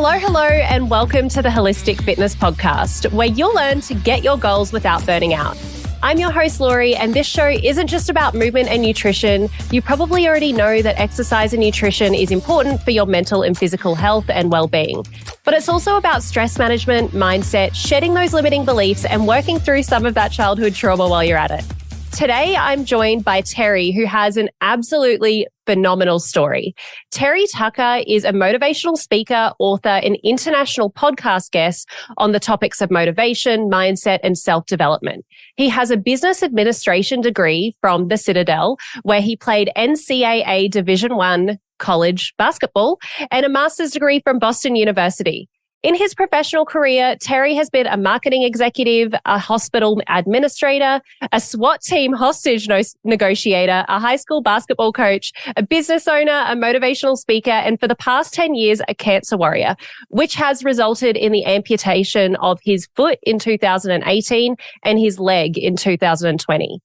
Hello, and welcome to the Holistic Fitness Podcast, where you'll learn to get your goals without burning out. I'm your host, Laurie, and this show isn't just about movement and nutrition. You probably already know that exercise and nutrition is important for your mental and physical health and well-being. But it's also about stress management, mindset, shedding those limiting beliefs, and working through some of that childhood trauma while you're at it. Today, I'm joined by Terry, who has an absolutely phenomenal story. Terry Tucker is a motivational speaker, author, and international podcast guest on the topics of motivation, mindset, and self-development. He has a business administration degree from the Citadel, where he played NCAA Division I college basketball, and a master's degree from Boston University. In his professional career, Terry has been a marketing executive, a hospital administrator, a SWAT team hostage negotiator, a high school basketball coach, a business owner, a motivational speaker, and for the past 10 years, a cancer warrior, which has resulted in the amputation of his foot in 2018 and his leg in 2020.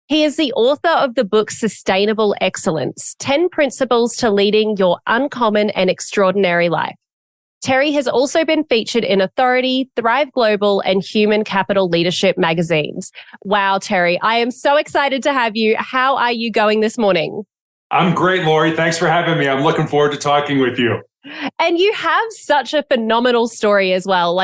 He is the author of the book Sustainable Excellence, 10 Principles to Leading Your Uncommon and Extraordinary Life. Terry has also been featured in Authority, Thrive Global, and Human Capital Leadership magazines. Wow, Terry, I am so excited to have you. How are you going this morning? I'm great, Laurie. Thanks for having me. I'm looking forward to talking with you. And you have such a phenomenal story as well.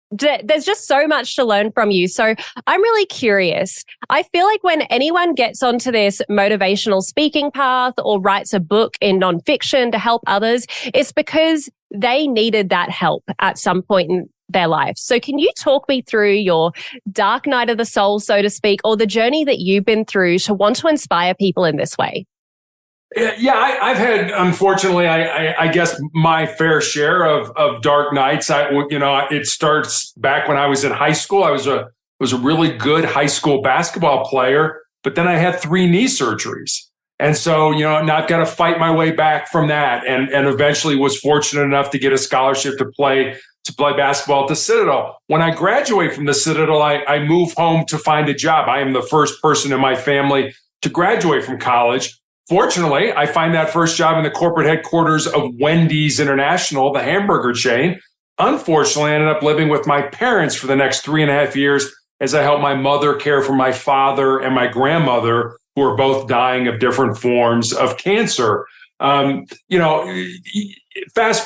There's just so much to learn from you. So I'm really curious. I feel like when anyone gets onto this motivational speaking path or writes a book in nonfiction to help others, it's because they needed that help at some point in their life. So can you talk me through your dark night of the soul, so to speak, or the journey that you've been through to want to inspire people in this way? Yeah, I've had, unfortunately, I guess my fair share of dark nights. It starts back when I was in high school. I was a really good high school basketball player, but then I had 3 knee surgeries. And so, now I've got to fight my way back from that, and eventually was fortunate enough to get a scholarship to play basketball at the Citadel. When I graduate from the Citadel, I move home to find a job. I am the first person in my family to graduate from college. Fortunately, I find that first job in the corporate headquarters of Wendy's International, the hamburger chain. Unfortunately, I ended up living with my parents for the next 3.5 years as I helped my mother care for my father and my grandmother, who are both dying of different forms of cancer. Fast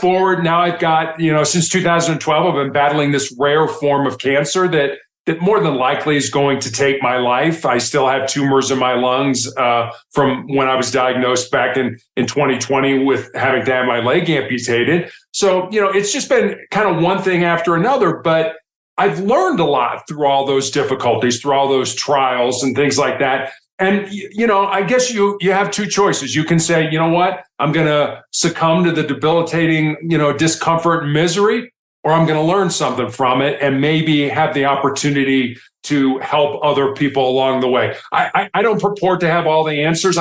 forward, now I've got, since 2012, I've been battling this rare form of cancer that more than likely is going to take my life. I still have tumors in my lungs from when I was diagnosed back in 2020 with having to have my leg amputated. So, it's just been kind of one thing after another, but I've learned a lot through all those difficulties, through all those trials and things like that. And, I guess you have 2 choices. You can say, you know what, I'm going to succumb to the debilitating, discomfort and misery, or I'm going to learn something from it and maybe have the opportunity to help other people along the way. I don't purport to have all the answers.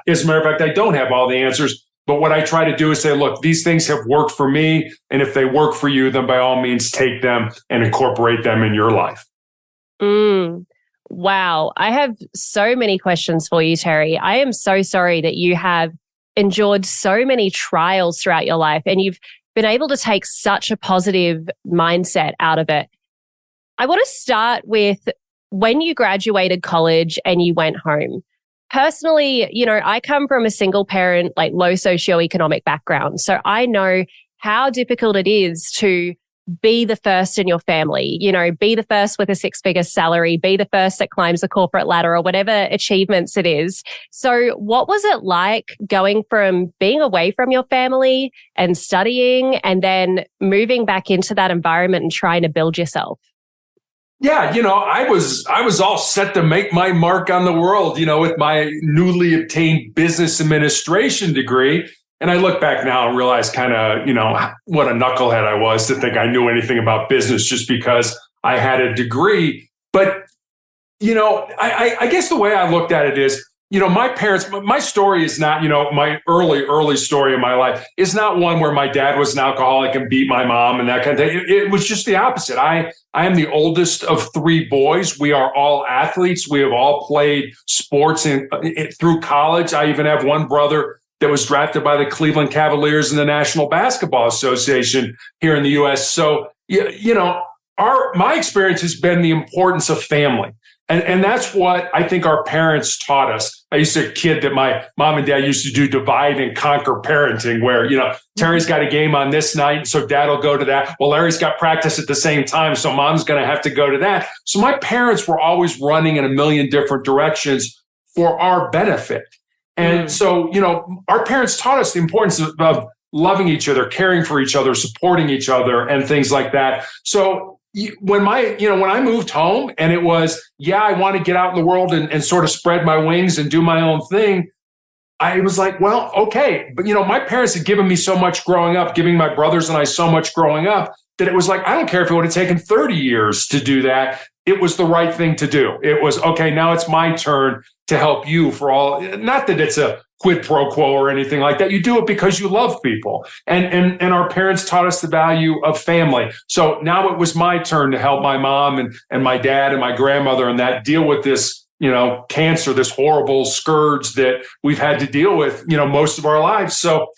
As a matter of fact, I don't have all the answers. But what I try to do is say, look, these things have worked for me. And if they work for you, then by all means, take them and incorporate them in your life. Wow. I have so many questions for you, Terry. I am so sorry that you have endured so many trials throughout your life and you've been able to take such a positive mindset out of it. I want to start with when you graduated college and you went home. Personally, I come from a single parent, low socioeconomic background. So I know how difficult it is to be the first in your family, be the first with a 6-figure salary, be the first that climbs the corporate ladder or whatever achievements it is. So what was it like going from being away from your family and studying and then moving back into that environment and trying to build yourself? Yeah, I was all set to make my mark on the world, with my newly obtained business administration degree. And I look back now and realize kind of, what a knucklehead I was to think I knew anything about business just because I had a degree. But, I guess the way I looked at it is, my parents, my story is not, my early story in my life is not one where my dad was an alcoholic and beat my mom and that kind of thing. It was just the opposite. I am the oldest of 3 boys. We are all athletes. We have all played sports through college. I even have one brother that was drafted by the Cleveland Cavaliers and the National Basketball Association here in the U.S. So, my experience has been the importance of family. And that's what I think our parents taught us. I used to kid that my mom and dad used to do divide and conquer parenting, where, Terry's got a game on this night, so dad will go to that. Well, Larry's got practice at the same time, so mom's going to have to go to that. So my parents were always running in a million different directions for our benefit. And so, our parents taught us the importance of loving each other, caring for each other, supporting each other, and things like that. So when I moved home and it was, I want to get out in the world and sort of spread my wings and do my own thing, I was like, well, okay. But, my parents had given me so much growing up, giving my brothers and I so much growing up, that it was like, I don't care if it would have taken 30 years to do that. It was the right thing to do. It was, okay, now it's my turn to help you for all, not that it's a quid pro quo or anything like that. You do it because you love people. And our parents taught us the value of family. So now it was my turn to help my mom and my dad and my grandmother and that deal with this, cancer, this horrible scourge that we've had to deal with, most of our lives. So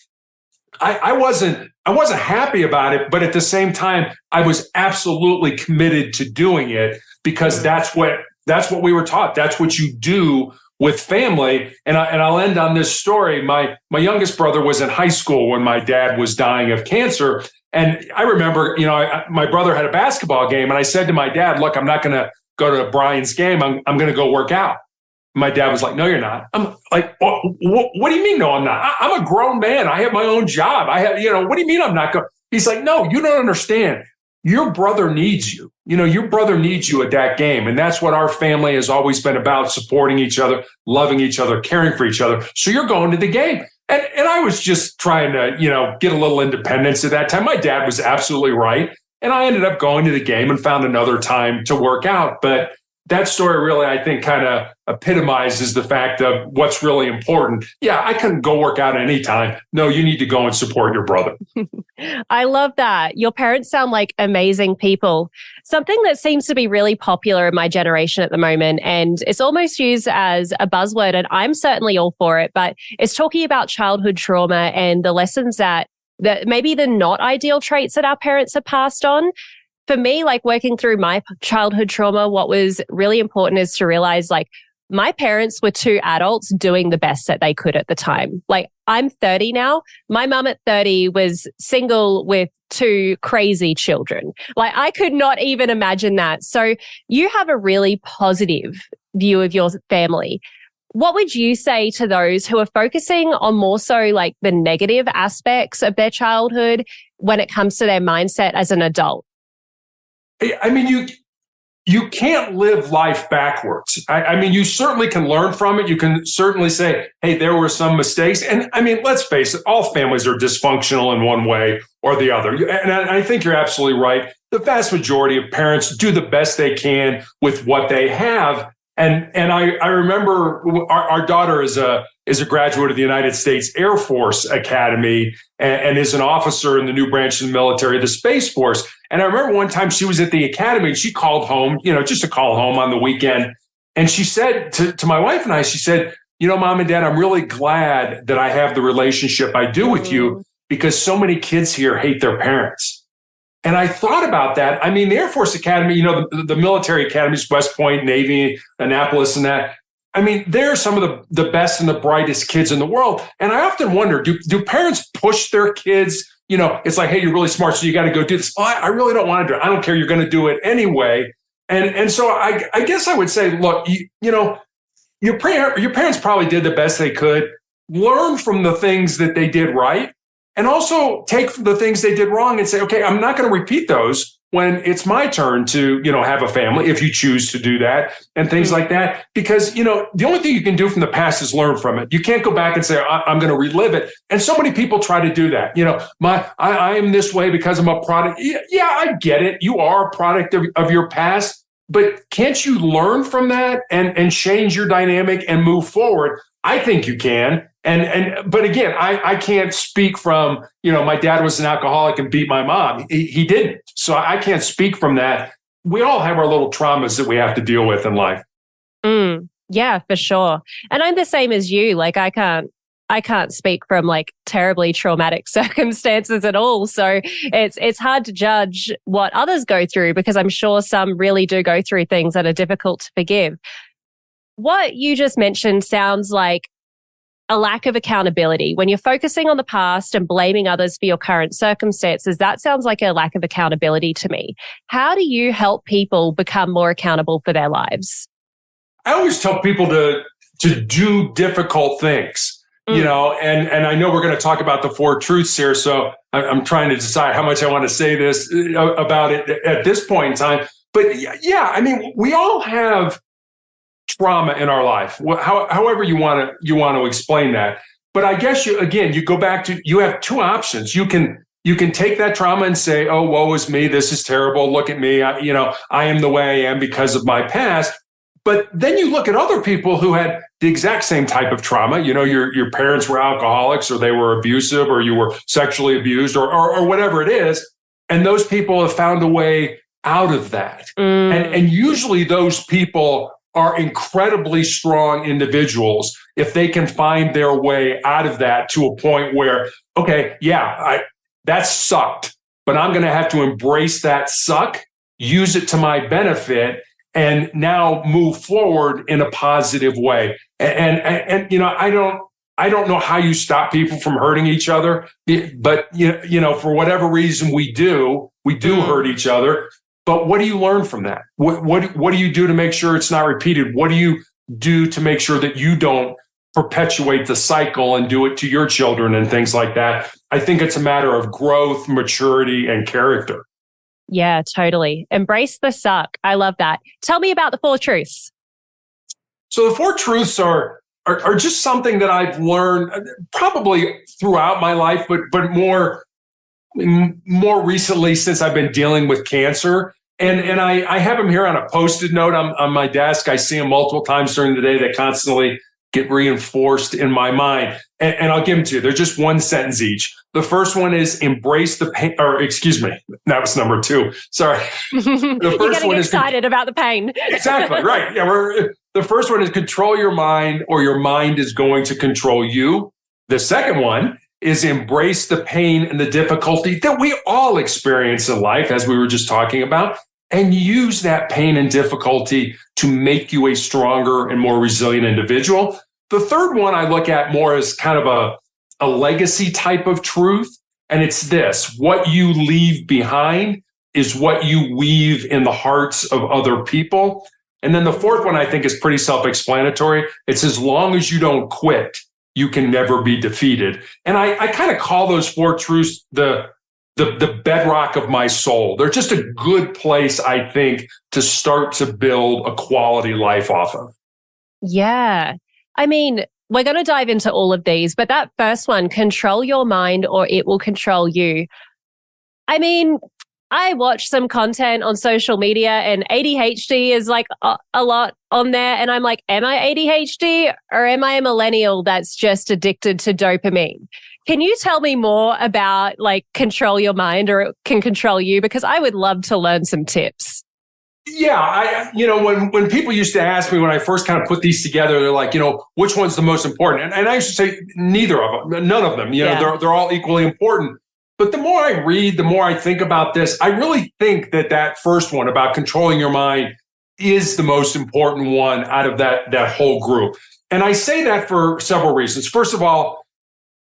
I wasn't happy about it, but at the same time, I was absolutely committed to doing it because that's what we were taught. That's what you do with family. And I'll end on this story. My youngest brother was in high school when my dad was dying of cancer. And I remember, my brother had a basketball game, and I said to my dad, look, I'm not going to go to Brian's game. I'm going to go work out. My dad was like, no, you're not. I'm like, what do you mean? No, I'm not. I'm a grown man. I have my own job. I have, what do you mean I'm not going? He's like, no, you don't understand. Your brother needs you. Your brother needs you at that game. And that's what our family has always been about, supporting each other, loving each other, caring for each other. So you're going to the game. And I was just trying to, get a little independence at that time. My dad was absolutely right. And I ended up going to the game and found another time to work out. But that story really, I think, kind of epitomizes the fact of what's really important. Yeah, I couldn't go work out anytime. No, you need to go and support your brother. I love that. Your parents sound like amazing people. Something that seems to be really popular in my generation at the moment, and it's almost used as a buzzword, and I'm certainly all for it, but it's talking about childhood trauma and the lessons that maybe the not ideal traits that our parents have passed on. For me, like working through my childhood trauma, what was really important is to realize, like, my parents were two adults doing the best that they could at the time. Like, I'm 30 now. My mum at 30 was single with two crazy children. Like, I could not even imagine that. So you have a really positive view of your family. What would you say to those who are focusing on more so like the negative aspects of their childhood when it comes to their mindset as an adult? I mean, you can't live life backwards. I mean, you certainly can learn from it. You can certainly say, hey, there were some mistakes. And I mean, let's face it, all families are dysfunctional in one way or the other. And I think you're absolutely right. The vast majority of parents do the best they can with what they have. And I remember our daughter is a graduate of the United States Air Force Academy and is an officer in the new branch of the military, the Space Force. And I remember one time she was at the academy and she called home, just to call home on the weekend. And she said to my wife and I, she said, Mom and Dad, I'm really glad that I have the relationship I do with you because so many kids here hate their parents. And I thought about that. I mean, the Air Force Academy, the military academies, West Point, Navy, Annapolis, and that. I mean, they're some of the best and the brightest kids in the world. And I often wonder, do parents push their kids? It's like, hey, you're really smart, so you got to go do this. Oh, I really don't want to do it. I don't care. You're going to do it anyway. And so I guess I would say, look, your parents probably did the best they could. Learn from the things that they did right. And also take the things they did wrong and say, okay, I'm not going to repeat those when it's my turn to, have a family, if you choose to do that and things like that. Because, the only thing you can do from the past is learn from it. You can't go back and say, I'm going to relive it. And so many people try to do that. I am this way because I'm a product. Yeah, I get it. You are a product of your past, but can't you learn from that and change your dynamic and move forward? I think you can. But again, I can't speak from, my dad was an alcoholic and beat my mom. He didn't. So I can't speak from that. We all have our little traumas that we have to deal with in life. Yeah, for sure. And I'm the same as you. Like, I can't I can't speak from like terribly traumatic circumstances at all. So it's hard to judge what others go through because I'm sure some really do go through things that are difficult to forgive. What you just mentioned sounds like a lack of accountability. When you're focusing on the past and blaming others for your current circumstances, that sounds like a lack of accountability to me. How do you help people become more accountable for their lives? I always tell people to do difficult things. And I know we're going to talk about the 4 truths here, so I'm trying to decide how much I want to say this about it at this point in time. But yeah, I mean, we all have trauma in our life, however you want to explain that. But I guess you go back to, you have 2 options. You can take that trauma and say, oh, woe is me, this is terrible, look at me, I am the way I am because of my past. But then you look at other people who had the exact same type of trauma. Your parents were alcoholics, or they were abusive, or you were sexually abused, or whatever it is. And those people have found a way out of that. And usually those people are incredibly strong individuals if they can find their way out of that to a point where, okay, that sucked, but I'm going to have to embrace that suck, use it to my benefit, and now move forward in a positive way. And I don't know how you stop people from hurting each other, but for whatever reason we do hurt each other. But what do you learn from that? What do you do to make sure it's not repeated? What do you do to make sure that you don't perpetuate the cycle and do it to your children and things like that? I think it's a matter of growth, maturity, and character. Yeah, totally. Embrace the suck. I love that. Tell me about the 4 truths. So the 4 truths are just something that I've learned probably throughout my life, but more recently since I've been dealing with cancer. And I have them here on a Post-it note on my desk. I see them multiple times during the day. They constantly get reinforced in my mind. And I'll give them to you. They're just 1 sentence each. The first one is embrace the pain, or excuse me, that was number 2. Sorry. The first one is excited about the pain. Exactly, right. Yeah, the first one is control your mind, or your mind is going to control you. The second one is embrace the pain and the difficulty that we all experience in life, as we were just talking about, and use that pain and difficulty to make you a stronger and more resilient individual. The third one I look at more as kind of a legacy type of truth. And it's this: what you leave behind is what you weave in the hearts of other people. And then the fourth one I think is pretty self-explanatory. It's as long as you don't quit, you can never be defeated. And I kind of call those 4 truths the bedrock of my soul. They're just a good place, I think, to start to build a quality life off of. Yeah. I mean, we're going to dive into all of these, but that first one, control your mind or it will control you. I mean, I watch some content on social media and ADHD is like a lot on there. And I'm like, am I ADHD or am I a millennial that's just addicted to dopamine? Can you tell me more about like control your mind or it can control you? Because I would love to learn some tips. Yeah, when people used to ask me when I first kind of put these together, they're like, which one's the most important? And I used to say neither of them, none of them. They're all equally important. But the more I read, the more I think about this, I really think that first one about controlling your mind is the most important one out of that whole group. And I say that for several reasons. First of all,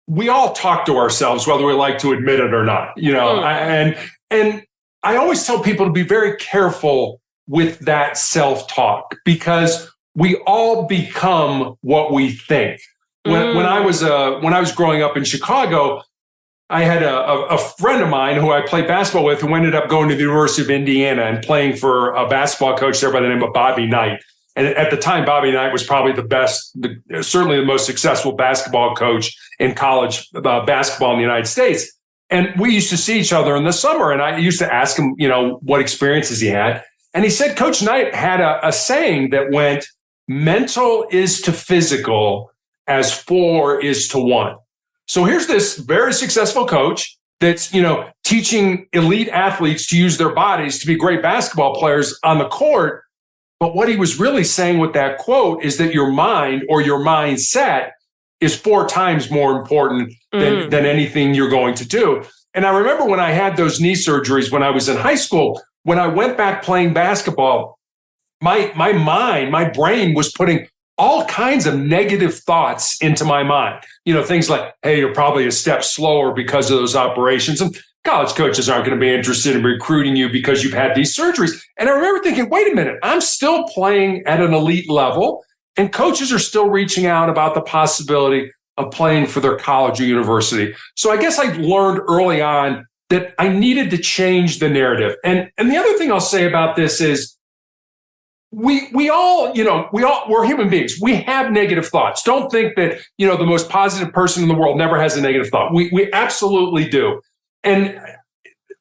we all talk to ourselves, whether we like to admit it or not. And I always tell people to be very careful with that self-talk, because we all become what we think. When I was growing up in Chicago, I had a friend of mine who I played basketball with who ended up going to the University of Indiana and playing for a basketball coach there by the name of Bobby Knight. And at the time, Bobby Knight was probably the best, certainly the most successful basketball coach in college basketball in the United States. And we used to see each other in the summer, and I used to ask him, what experiences he had. And he said Coach Knight had a saying that went, mental is to physical as 4 is to 1. So here's this very successful coach that's, teaching elite athletes to use their bodies to be great basketball players on the court. But what he was really saying with that quote is that your mind or your mindset is 4 times more important than anything you're going to do. And I remember when I had those knee surgeries when I was in high school, when I went back playing basketball, my mind, my brain was putting all kinds of negative thoughts into my mind. Things like, hey, you're probably a step slower because of those operations. And college coaches aren't going to be interested in recruiting you because you've had these surgeries. And I remember thinking, wait a minute, I'm still playing at an elite level, and coaches are still reaching out about the possibility of playing for their college or university. So I guess I learned early on that I needed to change the narrative. And the other thing I'll say about this is we're human beings. We have negative thoughts. Don't think that, the most positive person in the world never has a negative thought. We absolutely do. And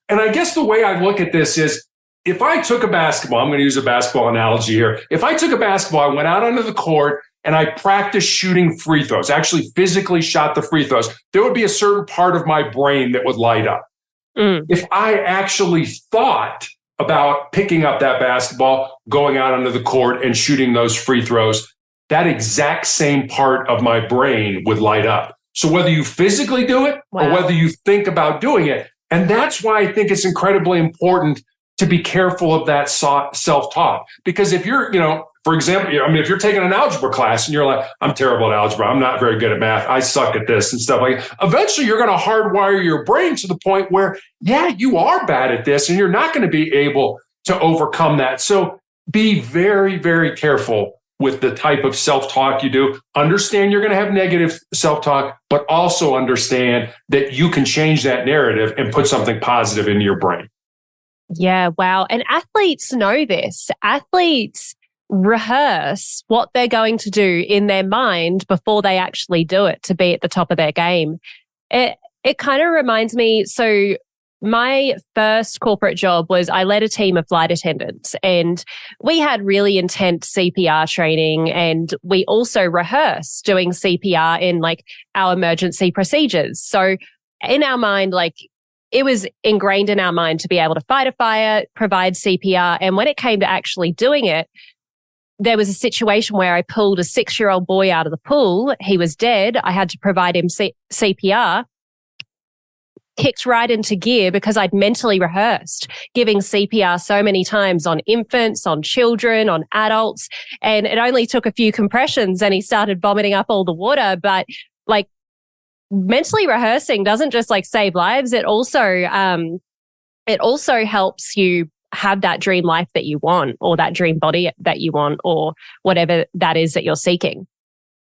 I guess the way I look at this is, if I took a basketball, I'm going to use a basketball analogy here. If I took a basketball, I went out onto the court and I practiced shooting free throws, actually physically shot the free throws, there would be a certain part of my brain that would light up. If I actually thought about picking up that basketball, going out onto the court and shooting those free throws, that exact same part of my brain would light up. So whether you physically do it or whether you think about doing it, and that's why I think it's incredibly important to be careful of that self-talk. Because if you're, for example, if you're taking an algebra class and you're like, I'm terrible at algebra, I'm not very good at math, I suck at this and stuff like that, eventually you're going to hardwire your brain to the point where, you are bad at this and you're not going to be able to overcome that. So be very, very careful with the type of self-talk you do. Understand you're going to have negative self-talk, but also understand that you can change that narrative and put something positive into your brain. Yeah, wow. And athletes know this. Athletes rehearse what they're going to do in their mind before they actually do it to be at the top of their game. It kind of reminds me, so my first corporate job was I led a team of flight attendants, and we had really intense CPR training, and we also rehearsed doing CPR in like our emergency procedures. So in our mind, it was ingrained in our mind to be able to fight a fire, provide CPR. And when it came to actually doing it, there was a situation where I pulled a 6-year-old boy out of the pool. He was dead. I had to provide him CPR. Kicked right into gear because I'd mentally rehearsed giving CPR so many times on infants, on children, on adults. And it only took a few compressions and he started vomiting up all the water. But mentally rehearsing doesn't just save lives. It also helps you have that dream life that you want, or that dream body that you want, or whatever that is that you're seeking.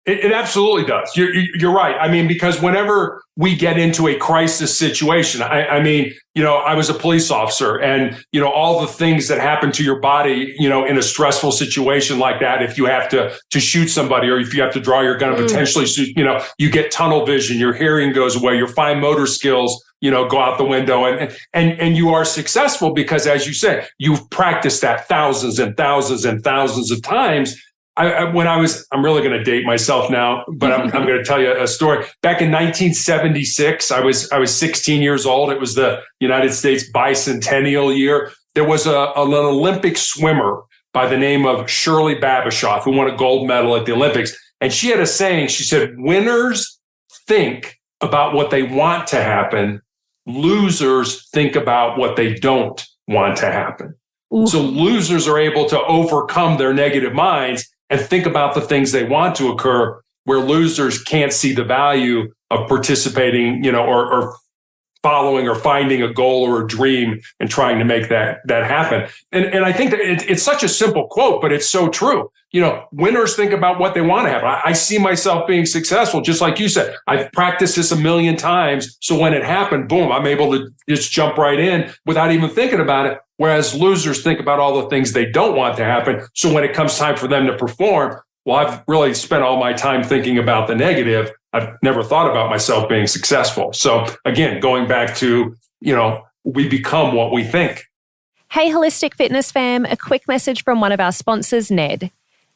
It absolutely does. You're right. I mean, because whenever we get into a crisis situation, I was a police officer, and, all the things that happen to your body, in a stressful situation like that, if you have to shoot somebody, or if you have to draw your gun and potentially shoot, you get tunnel vision, your hearing goes away, your fine motor skills, go out the window, and you are successful because, as you said, you've practiced that thousands and thousands and thousands of times. I'm really going to date myself now, but I'm going to tell you a story. Back in 1976, I was 16 years old. It was the United States bicentennial year. There was an Olympic swimmer by the name of Shirley Babashoff who won a gold medal at the Olympics. And she had a saying. She said, winners think about what they want to happen. Losers think about what they don't want to happen. Ooh. So losers are able to overcome their negative minds and think about the things they want to occur, where losers can't see the value of participating, or following or finding a goal or a dream and trying to make that happen. And I think that it's such a simple quote, but it's so true. Winners think about what they want to happen. I see myself being successful, just like you said. I've practiced this a million times. So when it happened, boom, I'm able to just jump right in without even thinking about it. Whereas losers think about all the things they don't want to happen. So when it comes time for them to perform, well, I've really spent all my time thinking about the negative. I've never thought about myself being successful. So again, going back to, we become what we think. Hey, Holistic Fitness fam, a quick message from one of our sponsors, Ned.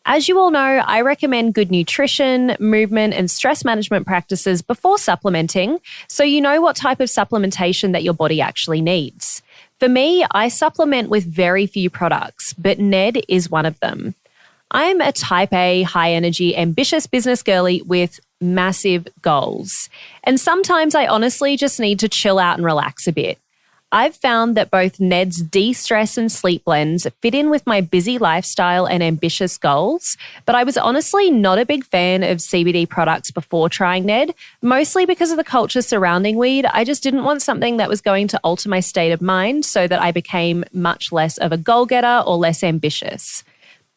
As you all know, I recommend good nutrition, movement, and stress management practices before supplementing, so you know what type of supplementation that your body actually needs. For me, I supplement with very few products, but Ned is one of them. I'm a type A, high energy, ambitious business girly with massive goals. And sometimes I honestly just need to chill out and relax a bit. I've found that both Ned's de-stress and sleep blends fit in with my busy lifestyle and ambitious goals, but I was honestly not a big fan of CBD products before trying Ned, mostly because of the culture surrounding weed. I just didn't want something that was going to alter my state of mind so that I became much less of a goal-getter or less ambitious.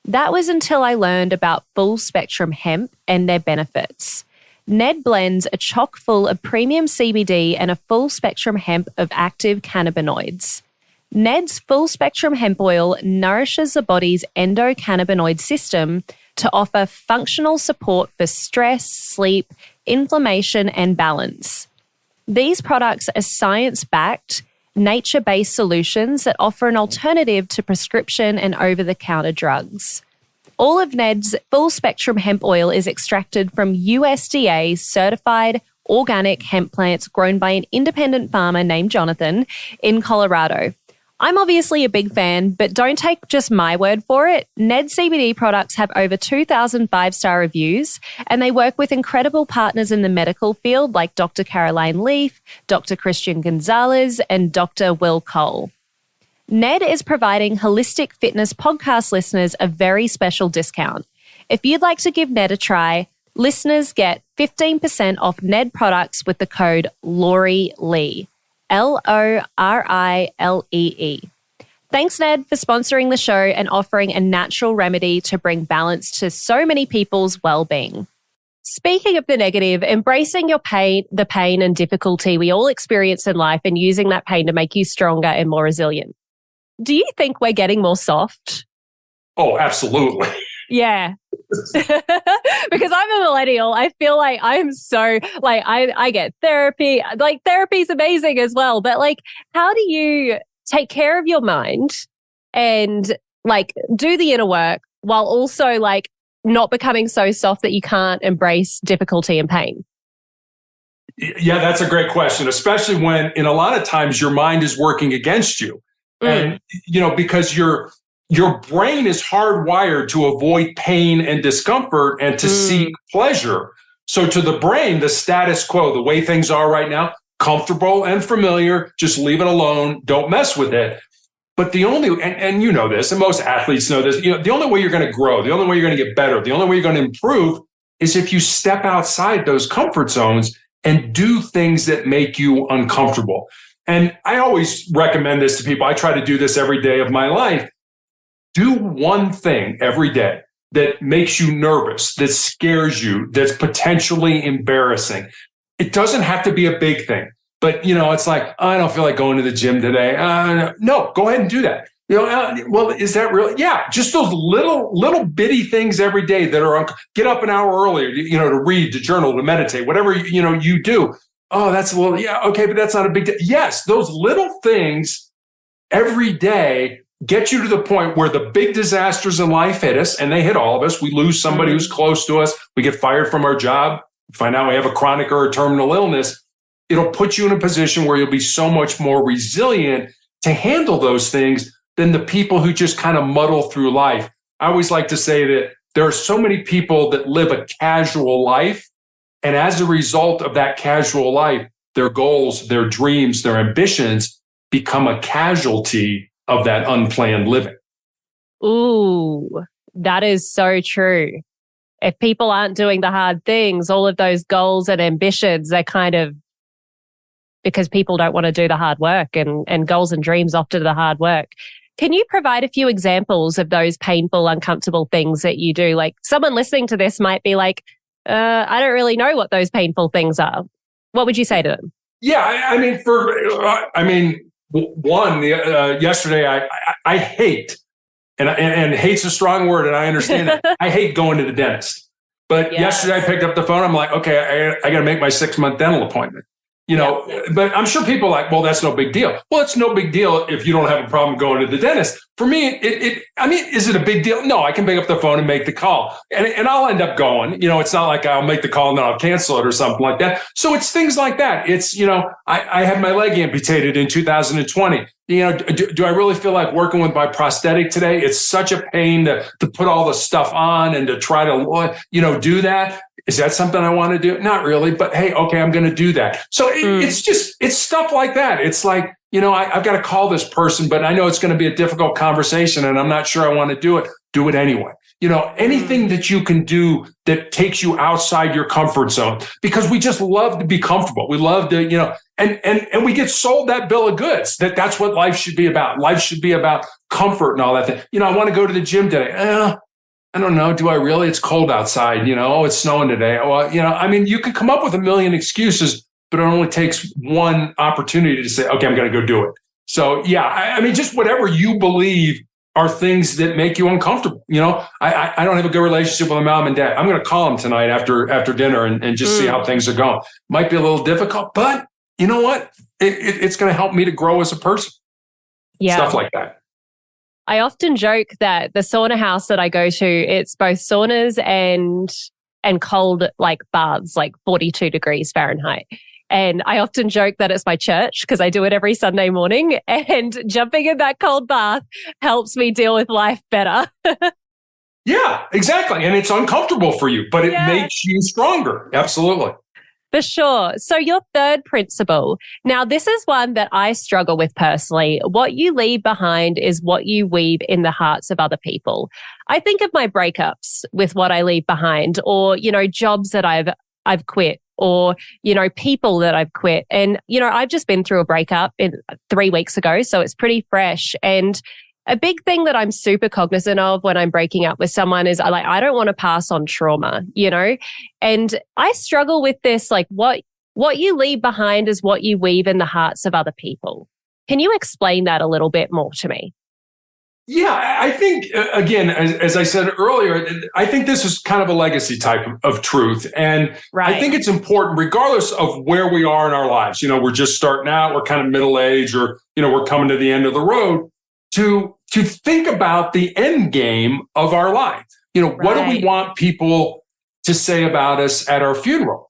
That was until I learned about full spectrum hemp and their benefits. Ned blends are chock full of premium CBD and a full spectrum hemp of active cannabinoids. Ned's full spectrum hemp oil nourishes the body's endocannabinoid system to offer functional support for stress, sleep, inflammation, and balance. These products are science-backed, nature-based solutions that offer an alternative to prescription and over-the-counter drugs. All of Ned's full-spectrum hemp oil is extracted from USDA-certified organic hemp plants grown by an independent farmer named Jonathan in Colorado. I'm obviously a big fan, but don't take just my word for it. Ned CBD products have over 2,000 five-star reviews, and they work with incredible partners in the medical field like Dr. Caroline Leaf, Dr. Christian Gonzalez, and Dr. Will Cole. Ned is providing Holistic Fitness podcast listeners a very special discount. If you'd like to give Ned a try, listeners get 15% off Ned products with the code Lori Lee, LORILEE. Thanks, Ned, for sponsoring the show and offering a natural remedy to bring balance to so many people's well-being. Speaking of the negative, embracing your pain, the pain and difficulty we all experience in life and using that pain to make you stronger and more resilient. Do you think we're getting more soft? Oh, absolutely. Yeah. Because I'm a millennial. I feel like I'm so like I get therapy. Like therapy's amazing as well. But like, how do you take care of your mind and like do the inner work while also like not becoming so soft that you can't embrace difficulty and pain? Yeah, that's a great question, especially when in a lot of times your mind is working against you. And, because your brain is hardwired to avoid pain and discomfort and to seek pleasure. So to the brain, the status quo, the way things are right now, comfortable and familiar, just leave it alone. Don't mess with it. But the only, and you know this, and most athletes know this, the only way you're going to grow, the only way you're going to get better, the only way you're going to improve is if you step outside those comfort zones and do things that make you uncomfortable. And I always recommend this to people. I try to do this every day of my life. Do one thing every day that makes you nervous, that scares you, that's potentially embarrassing. It doesn't have to be a big thing, but it's like, I don't feel like going to the gym today. No, go ahead and do that. Well, is that really? Yeah, just those little bitty things every day that are, get up an hour earlier, to read, to journal, to meditate, whatever, you do. Oh, that's a little, yeah, okay, but that's not a big deal. Yes, those little things every day get you to the point where the big disasters in life hit us, and they hit all of us. We lose somebody who's close to us. We get fired from our job, find out we have a chronic or a terminal illness. It'll put you in a position where you'll be so much more resilient to handle those things than the people who just kind of muddle through life. I always like to say that there are so many people that live a casual life. And as a result of that casual life, their goals, their dreams, their ambitions become a casualty of that unplanned living. Ooh, that is so true. If people aren't doing the hard things, all of those goals and ambitions, they're kind of because people don't want to do the hard work and goals and dreams often the hard work. Can you provide a few examples of those painful, uncomfortable things that you do? Like someone listening to this might be like, I don't really know what those painful things are. What would you say to them? Yeah, yesterday I hate, and hate's a strong word, and I understand it. I hate going to the dentist. But yesterday I picked up the phone. I'm like, okay, I got to make my 6-month dental appointment. But I'm sure people are like, well, that's no big deal. Well, it's no big deal if you don't have a problem going to the dentist. For me, is it a big deal? No, I can pick up the phone and make the call and I'll end up going. It's not like I'll make the call and then I'll cancel it or something like that. So it's things like that. It's, I had my leg amputated in 2020. do I really feel like working with my prosthetic today? It's such a pain to put all the stuff on and to try to, do that. Is that something I want to do? Not really, but hey, okay, I'm going to do that. So it's stuff like that. It's like, I've got to call this person, but I know it's going to be a difficult conversation and I'm not sure I want to do it anyway. Anything that you can do that takes you outside your comfort zone, because we just love to be comfortable. We love to, and we get sold that bill of goods that's what life should be about. Life should be about comfort and all that thing. I want to go to the gym today. I don't know. Do I really? It's cold outside. It's snowing today. Well, you can come up with a million excuses, but it only takes one opportunity to say, okay, I'm going to go do it. So yeah, just whatever you believe are things that make you uncomfortable. I don't have a good relationship with my mom and dad. I'm going to call them tonight after dinner and just see how things are going. Might be a little difficult, but you know what? It's going to help me to grow as a person. Yeah. Stuff like that. I often joke that the sauna house that I go to, it's both saunas and cold like baths, like 42 degrees Fahrenheit. And I often joke that it's my church because I do it every Sunday morning, and jumping in that cold bath helps me deal with life better. Yeah, exactly. And it's uncomfortable for you, but it makes you stronger. Absolutely. For sure. So your third principle. Now, this is one that I struggle with personally. What you leave behind is what you weave in the hearts of other people. I think of my breakups with what I leave behind, or, jobs that I've quit, or, people that I've quit. And, I've just been through a breakup 3 weeks ago, so it's pretty fresh. And a big thing that I'm super cognizant of when I'm breaking up with someone is I don't want to pass on trauma, and I struggle with this, like what you leave behind is what you weave in the hearts of other people. Can you explain that a little bit more to me? Yeah, I think, again, as I said earlier, I think this is kind of a legacy type of truth. And I think it's important, regardless of where we are in our lives, we're just starting out, we're kind of middle age, or, we're coming to the end of the road, to think about the end game of our life. What do we want people to say about us at our funeral?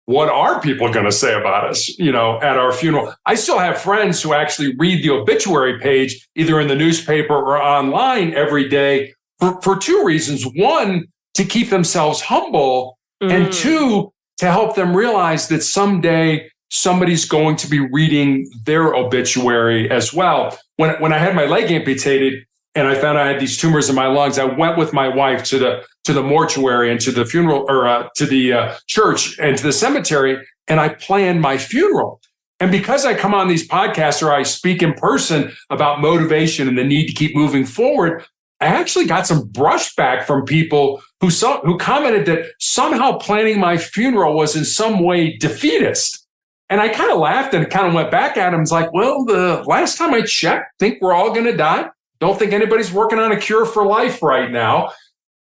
What are people going to say about us, at our funeral? I still have friends who actually read the obituary page, either in the newspaper or online every day for two reasons. One, to keep themselves humble, and two, to help them realize that someday somebody's going to be reading their obituary as well. When I had my leg amputated and I found I had these tumors in my lungs, I went with my wife to the mortuary and to the funeral, or to the church and to the cemetery, and I planned my funeral. And because I come on these podcasts or I speak in person about motivation and the need to keep moving forward, I actually got some brushback from people who commented that somehow planning my funeral was in some way defeatist. And I kind of laughed and kind of went back at him. It's like, well, the last time I checked, think we're all going to die. Don't think anybody's working on a cure for life right now.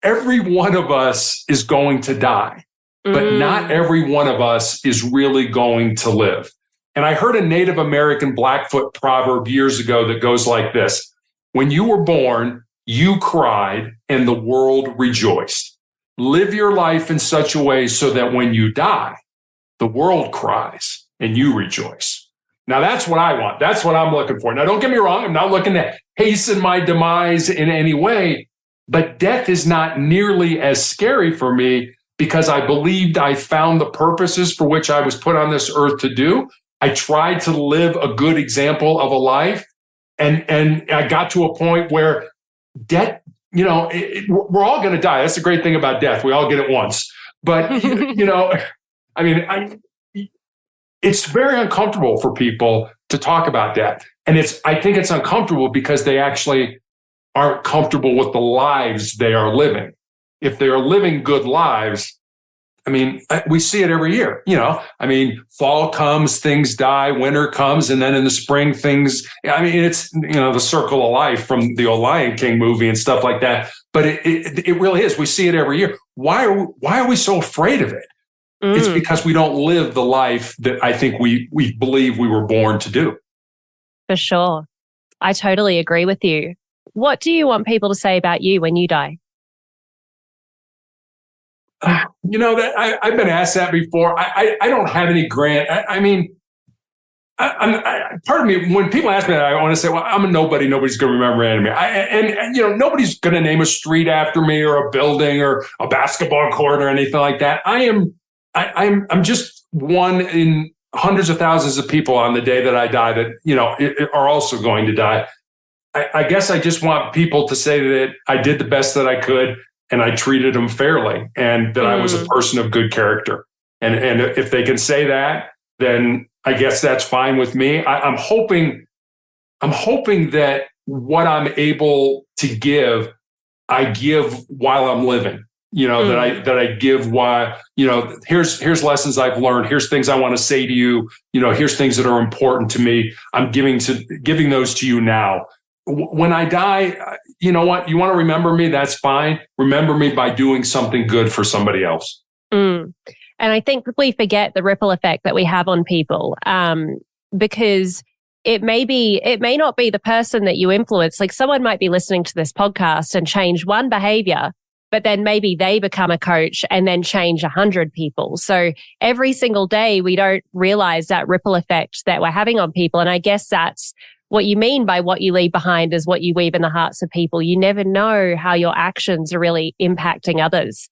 Every one of us is going to die, but not every one of us is really going to live. And I heard a Native American Blackfoot proverb years ago that goes like this: when you were born, you cried and the world rejoiced. Live your life in such a way so that when you die, the world cries and you rejoice. Now, that's what I want. That's what I'm looking for. Now, don't get me wrong. I'm not looking to hasten my demise in any way, but death is not nearly as scary for me because I believed I found the purposes for which I was put on this earth to do. I tried to live a good example of a life, and I got to a point where death, we're all going to die. That's the great thing about death. We all get it once. But, it's very uncomfortable for people to talk about death. And I think it's uncomfortable because they actually aren't comfortable with the lives they are living. If they are living good lives, we see it every year. Fall comes, things die, winter comes, and then in the spring, things, it's, the circle of life from the old Lion King movie and stuff like that. But it really is. We see it every year. Why are we so afraid of it? It's because we don't live the life that I think we believe we were born to do. For sure. I totally agree with you. What do you want people to say about you when you die? That I've been asked that before. I don't have any grand. part of me, when people ask me that, I want to say, well, I'm a nobody. Nobody's going to remember me. And nobody's going to name a street after me or a building or a basketball court or anything like that. I'm just one in hundreds of thousands of people on the day that I die that, are also going to die. I guess I just want people to say that I did the best that I could and I treated them fairly and that I was a person of good character. And if they can say that, then I guess that's fine with me. I'm hoping that what I'm able to give, I give while I'm living. That I give while, here's lessons I've learned. Here's things I want to say to you. Here's things that are important to me. I'm giving those to you now. When I die, you know what? You want to remember me? That's fine. Remember me by doing something good for somebody else. And I think we forget the ripple effect that we have on people, because it may not be the person that you influence. Like someone might be listening to this podcast and change one behavior, but then maybe they become a coach and then change 100 people. So every single day we don't realize that ripple effect that we're having on people. And I guess that's what you mean by what you leave behind is what you weave in the hearts of people. You never know how your actions are really impacting others.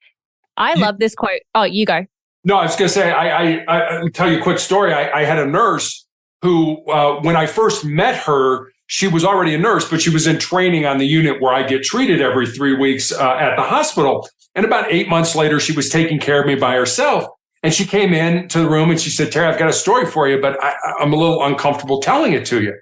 I love this quote. Oh, you go. No, I was going to say, I'll tell you a quick story. I had a nurse who, when I first met her, she was already a nurse, but she was in training on the unit where I get treated every 3 weeks at the hospital. And about 8 months later, she was taking care of me by herself. And she came into the room and she said, Terry, I've got a story for you, but I'm a little uncomfortable telling it to you.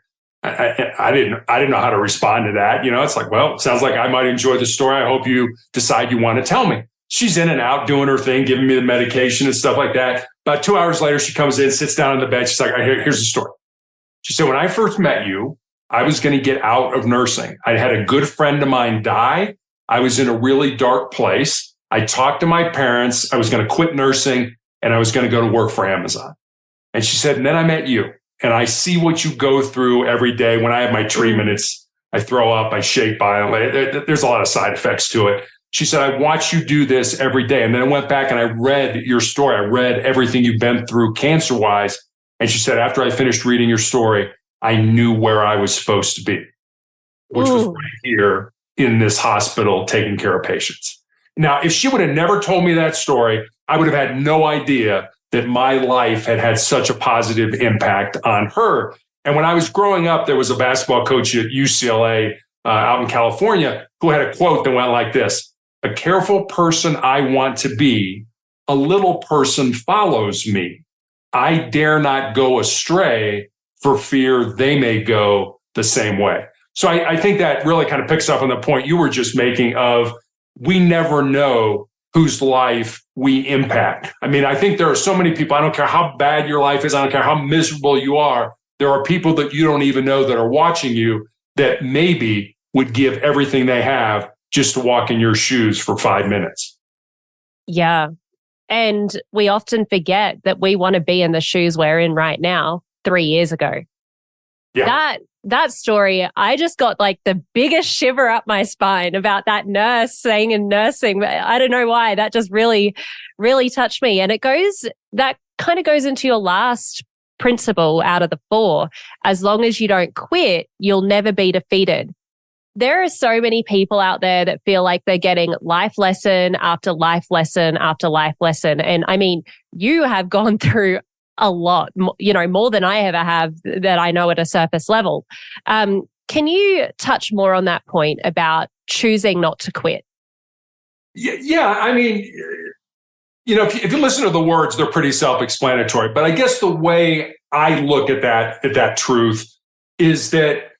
I didn't know how to respond to that. It's like, well, it sounds like I might enjoy the story. I hope you decide you want to tell me. She's in and out doing her thing, giving me the medication and stuff like that. About 2 hours later, she comes in, sits down on the bed. She's like, here's the story. She said, when I first met you, I was going to get out of nursing. I had a good friend of mine die. I was in a really dark place. I talked to my parents. I was going to quit nursing and I was going to go to work for Amazon. And she said, and then I met you and I see what you go through every day. When I have my treatment, I throw up, I shake violently. There's a lot of side effects to it. She said, I watch you do this every day. And then I went back and I read your story. I read everything you've been through cancer-wise. And she said, after I finished reading your story, I knew where I was supposed to be, which was right here in this hospital taking care of patients. Now, if she would have never told me that story, I would have had no idea that my life had such a positive impact on her. And when I was growing up, there was a basketball coach at UCLA out in California who had a quote that went like this: a careful person I want to be, a little person follows me. I dare not go astray for fear they may go the same way. So I think that really kind of picks up on the point you were just making of we never know whose life we impact. I mean, I think there are so many people, I don't care how bad your life is, I don't care how miserable you are, there are people that you don't even know that are watching you that maybe would give everything they have just to walk in your shoes for 5 minutes. Yeah. And we often forget that we want to be in the shoes we're in right now 3 years ago. Yeah. That story, I just got like the biggest shiver up my spine about that nurse saying in nursing. I don't know why. That just really, really touched me. And that kind of goes into your last principle out of the 4. As long as you don't quit, you'll never be defeated. There are so many people out there that feel like they're getting life lesson after life lesson after life lesson. And I mean, you have gone through a lot, more than I ever have that I know at a surface level. Can you touch more on that point about choosing not to quit? Yeah. I mean, if you listen to the words, they're pretty self-explanatory. But I guess the way I look at that truth is that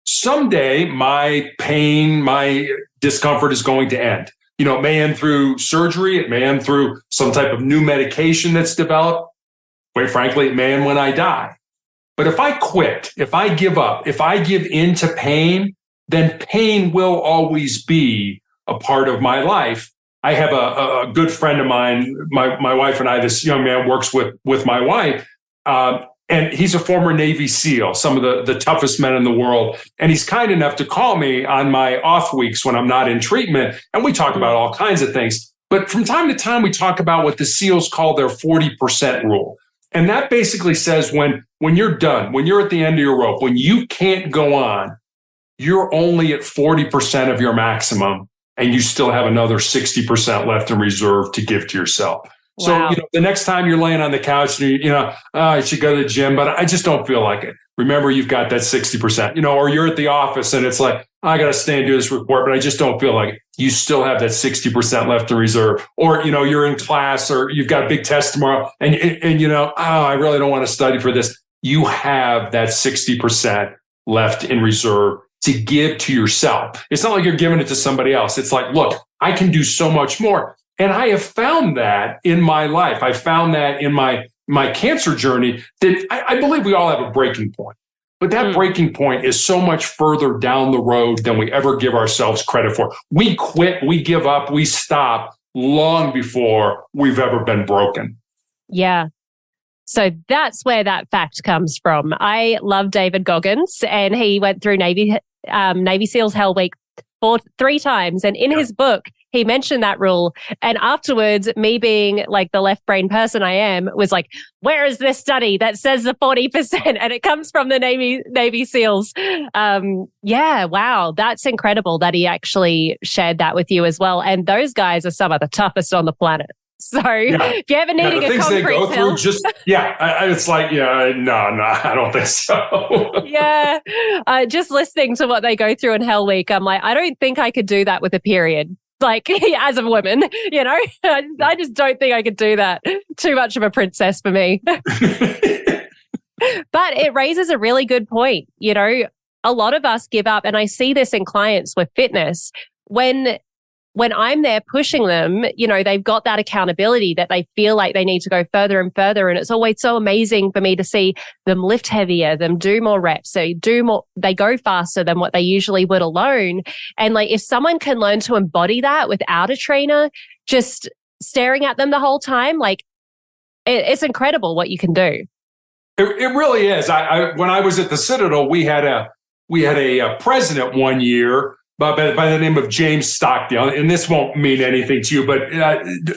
someday my pain, my discomfort is going to end. It may end through surgery. It may end through some type of new medication that's developed. Quite frankly, it may end when I die. But if I quit, if I give up, if I give in to pain, then pain will always be a part of my life. I have a good friend of mine, my wife and I, this young man works with my wife, and he's a former Navy SEAL, some of the toughest men in the world. And he's kind enough to call me on my off weeks when I'm not in treatment. And we talk about all kinds of things. But from time to time, we talk about what the SEALs call their 40% rule. And that basically says when you're done, when you're at the end of your rope, when you can't go on, you're only at 40% of your maximum, and you still have another 60% left in reserve to give to yourself. Wow. So, the next time you're laying on the couch and I should go to the gym, but I just don't feel like it. Remember, you've got that 60%, or you're at the office and it's like, I got to stay and do this report, but I just don't feel like it. You still have that 60% left in reserve. Or, you're in class or you've got a big test tomorrow and I really don't want to study for this. You have that 60% left in reserve to give to yourself. It's not like you're giving it to somebody else. It's like, look, I can do so much more. And I have found that in my life. I found that in my cancer journey, that I believe we all have a breaking point. But that breaking point is so much further down the road than we ever give ourselves credit for. We quit, we give up, we stop long before we've ever been broken. Yeah. So that's where that fact comes from. I love David Goggins, and he went through Navy SEALs Hell Week 3 times. And in his book, he mentioned that rule. And afterwards, me being like the left brain person I am, was like, where is this study that says the 40%? And it comes from the Navy SEALs. Wow. That's incredible that he actually shared that with you as well. And those guys are some of the toughest on the planet. So if you're ever needing a concrete pill, it's like, no, I don't think so. Just listening to what they go through in Hell Week, I'm like, I don't think I could do that with a period. Like, as a woman, I just don't think I could do that. Too much of a princess for me. But it raises a really good point. A lot of us give up, and I see this in clients with fitness. When I'm there pushing them, they've got that accountability that they feel like they need to go further and further. And it's always so amazing for me to see them lift heavier, them do more reps. So they go faster than what they usually would alone. And like, if someone can learn to embody that without a trainer, just staring at them the whole time, like it's incredible what you can do. It really is. When I was at the Citadel, we had a president one year by the name of James Stockdale. And this won't mean anything to you, but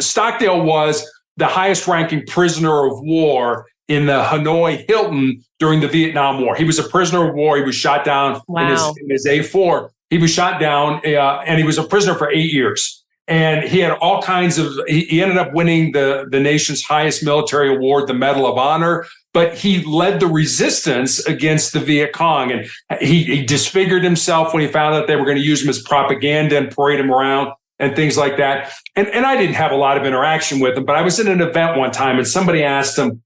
Stockdale was the highest ranking prisoner of war in the Hanoi Hilton during the Vietnam War. He was a prisoner of war. He was shot down in his A4. He was shot down and he was a prisoner for 8 years. And he had all kinds of, he ended up winning the nation's highest military award, the Medal of Honor. But he led the resistance against the Viet Cong. And he disfigured himself when he found out they were going to use him as propaganda and parade him around and things like that. And I didn't have a lot of interaction with him, but I was in an event one time and somebody asked him,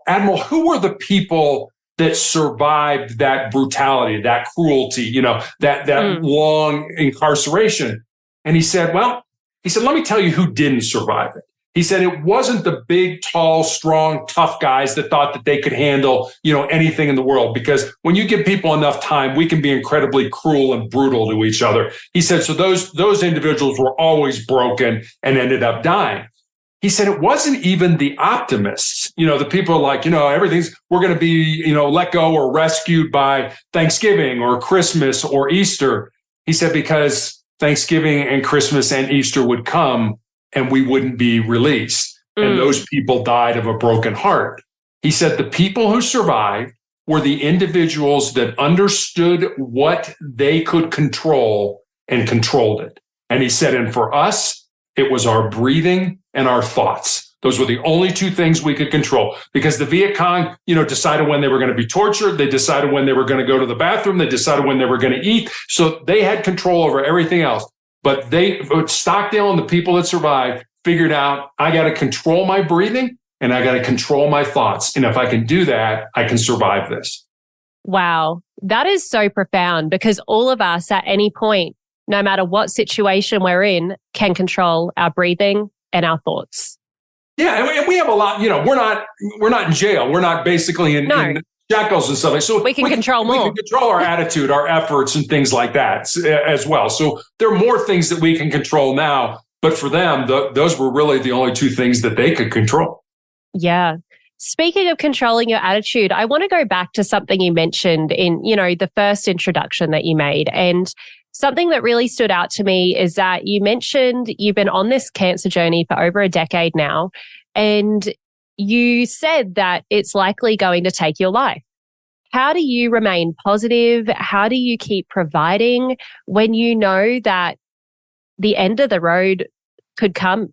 Admiral, who were the people that survived that brutality, that cruelty, that long incarceration? And he said, let me tell you who didn't survive it. He said it wasn't the big, tall, strong, tough guys that thought that they could handle, anything in the world. Because when you give people enough time, we can be incredibly cruel and brutal to each other. He said, so those individuals were always broken and ended up dying. He said it wasn't even the optimists, the people like, we're going to be, let go or rescued by Thanksgiving or Christmas or Easter. He said, because Thanksgiving and Christmas and Easter would come and we wouldn't be released. And those people died of a broken heart. He said the people who survived were the individuals that understood what they could control and controlled it. And he said, and for us, it was our breathing and our thoughts. Those were the only 2 things we could control, because the Viet Cong, decided when they were going to be tortured. They decided when they were going to go to the bathroom. They decided when they were going to eat. So they had control over everything else. But Stockdale and the people that survived figured out, I got to control my breathing and I got to control my thoughts. And if I can do that, I can survive this. Wow. That is so profound, because all of us at any point, no matter what situation we're in, can control our breathing and our thoughts. Yeah. And we have a lot, we're not in jail. We're not basically in shackles and stuff. So we can control more. We can control our attitude, our efforts, and things like that as well. So there are more things that we can control now. But for them, those were really the only 2 things that they could control. Yeah. Speaking of controlling your attitude, I want to go back to something you mentioned in, the first introduction that you made. And something that really stood out to me is that you mentioned you've been on this cancer journey for over a decade now. And you said that it's likely going to take your life. How do you remain positive? How do you keep providing when you know that the end of the road could come?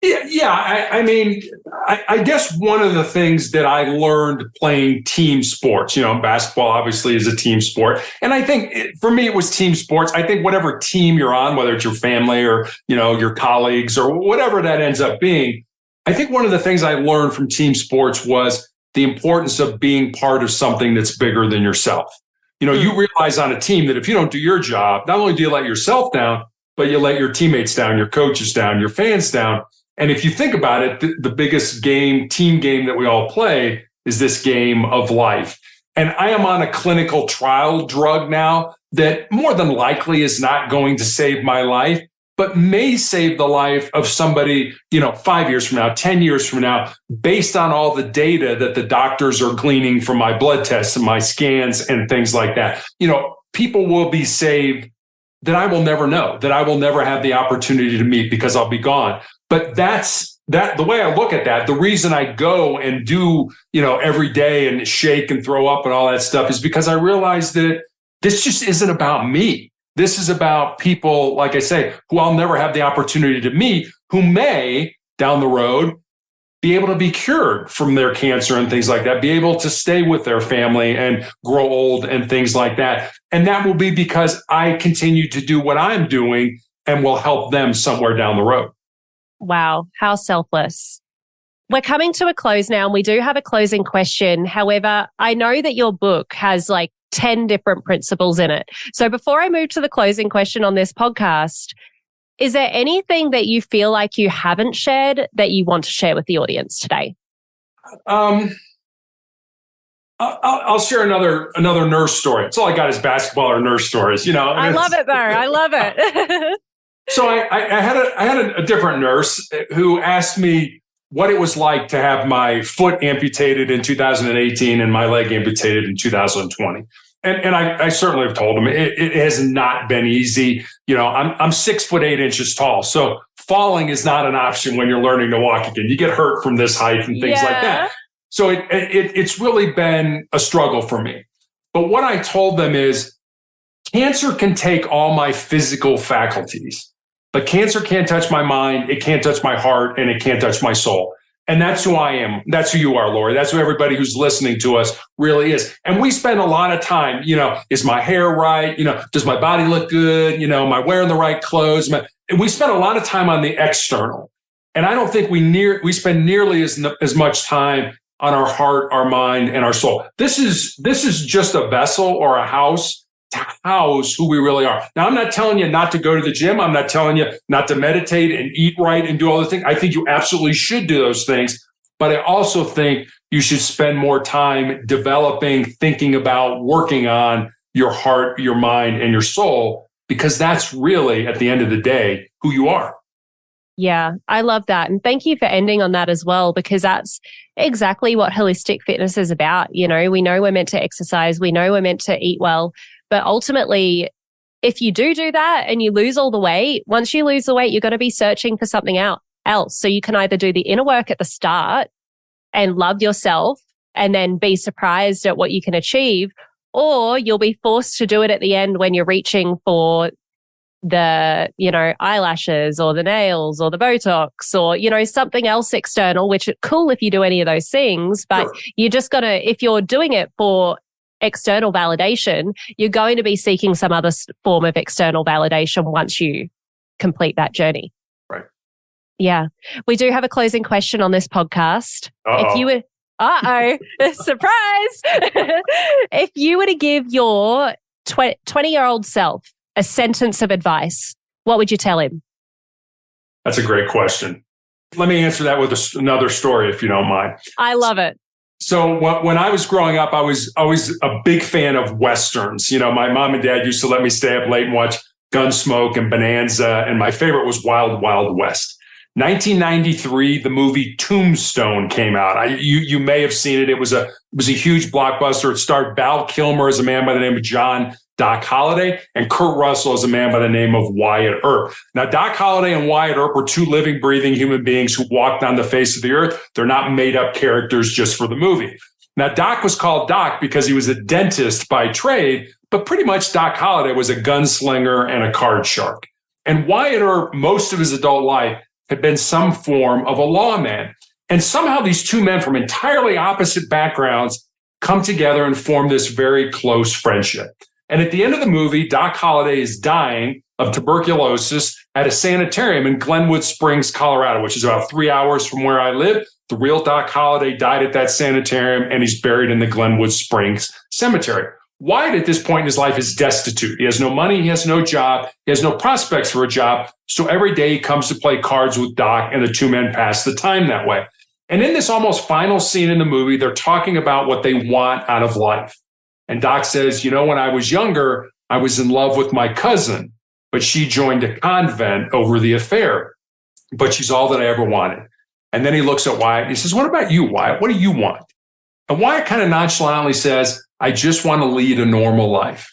I guess one of the things that I learned playing team sports, basketball obviously is a team sport. And I think for me, it was team sports. I think whatever team you're on, whether it's your family or, your colleagues or whatever that ends up being, I think one of the things I learned from team sports was the importance of being part of something that's bigger than yourself. You realize on a team that if you don't do your job, not only do you let yourself down, but you let your teammates down, your coaches down, your fans down. And if you think about it, the biggest team game that we all play is this game of life. And I am on a clinical trial drug now that more than likely is not going to save my life, but may save the life of somebody, 5 years from now, 10 years from now, based on all the data that the doctors are gleaning from my blood tests and my scans and things like that. People will be saved that I will never know, that I will never have the opportunity to meet because I'll be gone. But that's the way I look at that. The reason I go and do, every day and shake and throw up and all that stuff is because I realize that this just isn't about me. This is about people, like I say, who I'll never have the opportunity to meet, who may down the road be able to be cured from their cancer and things like that, be able to stay with their family and grow old and things like that. And that will be because I continue to do what I'm doing and will help them somewhere down the road. Wow, how selfless. We're coming to a close now, and we do have a closing question. However, I know that your book has 10 different principles in it. So before I move to the closing question on this podcast, is there anything that you feel like you haven't shared that you want to share with the audience today? I'll share another nurse story. It's all I got is basketball or nurse stories. I love it though. I love it. So I had a different nurse who asked me what it was like to have my foot amputated in 2018 and my leg amputated in 2020. And I certainly have told him it has not been easy. I'm 6'8" tall. So falling is not an option when you're learning to walk again. You get hurt from this height and things like that. So it's really been a struggle for me. But what I told them is cancer can take all my physical faculties, but cancer can't touch my mind, it can't touch my heart, and it can't touch my soul. And that's who I am. That's who you are, Lori. That's who everybody who's listening to us really is. And we spend a lot of time, is my hair right? Does my body look good? Am I wearing the right clothes? We spend a lot of time on the external. And I don't think we spend nearly as much time on our heart, our mind, and our soul. This is just a vessel or a house to house who we really are. Now, I'm not telling you not to go to the gym. I'm not telling you not to meditate and eat right and do all the things. I think you absolutely should do those things. But I also think you should spend more time developing, thinking about, working on your heart, your mind, and your soul, because that's really, at the end of the day, who you are. Yeah, I love that. And thank you for ending on that as well, because that's exactly what holistic fitness is about. We know we're meant to exercise. We know we're meant to eat well. But ultimately, if you do that and you lose all the weight, once you lose the weight, you're going to be searching for something else. So you can either do the inner work at the start and love yourself and then be surprised at what you can achieve, or you'll be forced to do it at the end when you're reaching for the, eyelashes or the nails or the Botox or, something else external, which is cool if you do any of those things. But Sure. You just got to, if you're doing it for external validation, you're going to be seeking some other form of external validation once you complete that journey. Right. Yeah. We do have a closing question on this podcast. Uh-oh. If you were, surprise. If you were to give your 20-year-old self a sentence of advice, what would you tell him? That's a great question. Let me answer that with another story, if you don't mind. I love it. So when I was growing up, I was always a big fan of Westerns. My mom and dad used to let me stay up late and watch Gunsmoke and Bonanza. And my favorite was Wild Wild West. 1993, the movie Tombstone came out. You may have seen it. It was a huge blockbuster. It starred Val Kilmer as a man by the name of John Doc Holliday, and Kurt Russell is a man by the name of Wyatt Earp. Now, Doc Holliday and Wyatt Earp were two living, breathing human beings who walked on the face of the earth. They're not made up characters just for the movie. Now, Doc was called Doc because he was a dentist by trade, but pretty much Doc Holliday was a gunslinger and a card shark. And Wyatt Earp, most of his adult life, had been some form of a lawman. And somehow these two men from entirely opposite backgrounds come together and form this very close friendship. And at the end of the movie, Doc Holliday is dying of tuberculosis at a sanitarium in Glenwood Springs, Colorado, which is about 3 hours from where I live. The real Doc Holliday died at that sanitarium, and he's buried in the Glenwood Springs Cemetery. Wyatt, at this point in his life, is destitute. He has no money. He has no job. He has no prospects for a job. So every day he comes to play cards with Doc, and the two men pass the time that way. And in this almost final scene in the movie, they're talking about what they want out of life. And Doc says, when I was younger, I was in love with my cousin, but she joined a convent over the affair. But she's all that I ever wanted. And then he looks at Wyatt and he says, what about you, Wyatt? What do you want? And Wyatt kind of nonchalantly says, I just want to lead a normal life.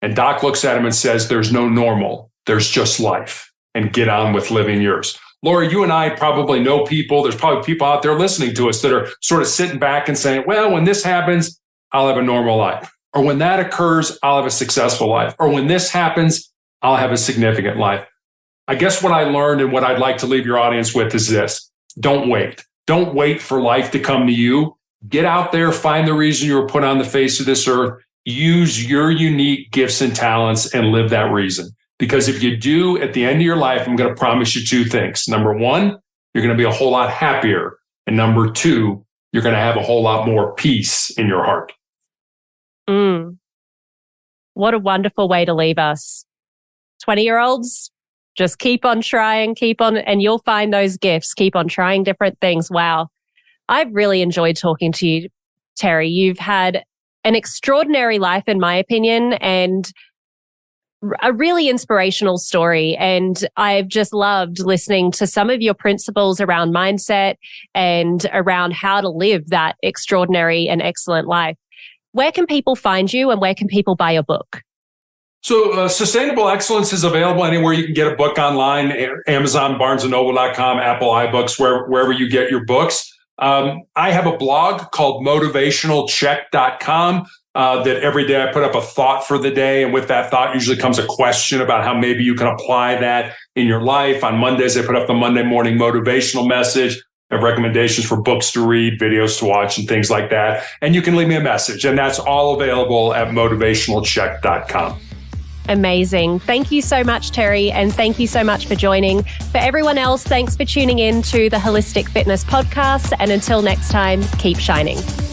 And Doc looks at him and says, there's no normal. There's just life. And get on with living yours. Lori, you and I probably know people. There's probably people out there listening to us that are sort of sitting back and saying, well, when this happens, I'll have a normal life. Or when that occurs, I'll have a successful life. Or when this happens, I'll have a significant life. I guess what I learned and what I'd like to leave your audience with is this. Don't wait. Don't wait for life to come to you. Get out there, find the reason you were put on the face of this earth. Use your unique gifts and talents and live that reason. Because if you do, at the end of your life, I'm going to promise you two things. Number one, you're going to be a whole lot happier. And number two, you're going to have a whole lot more peace in your heart. What a wonderful way to leave us. 20-year-olds, just keep on trying, and you'll find those gifts. Keep on trying different things. Wow. I've really enjoyed talking to you, Terry. You've had an extraordinary life, in my opinion, and a really inspirational story. And I've just loved listening to some of your principles around mindset and around how to live that extraordinary and excellent life. Where can people find you and where can people buy your book? So Sustainable Excellence is available anywhere you can get a book online, Amazon, BarnesandNoble.com, Apple iBooks, wherever you get your books. I have a blog called motivationalcheck.com that every day I put up a thought for the day. And with that thought usually comes a question about how maybe you can apply that in your life. On Mondays, I put up the Monday morning motivational message. I have recommendations for books to read, videos to watch, and things like that. And you can leave me a message. And that's all available at motivationalcheck.com. Amazing. Thank you so much, Terry. And thank you so much for joining. For everyone else, thanks for tuning in to the Holistic Fitness Podcast. And until next time, keep shining.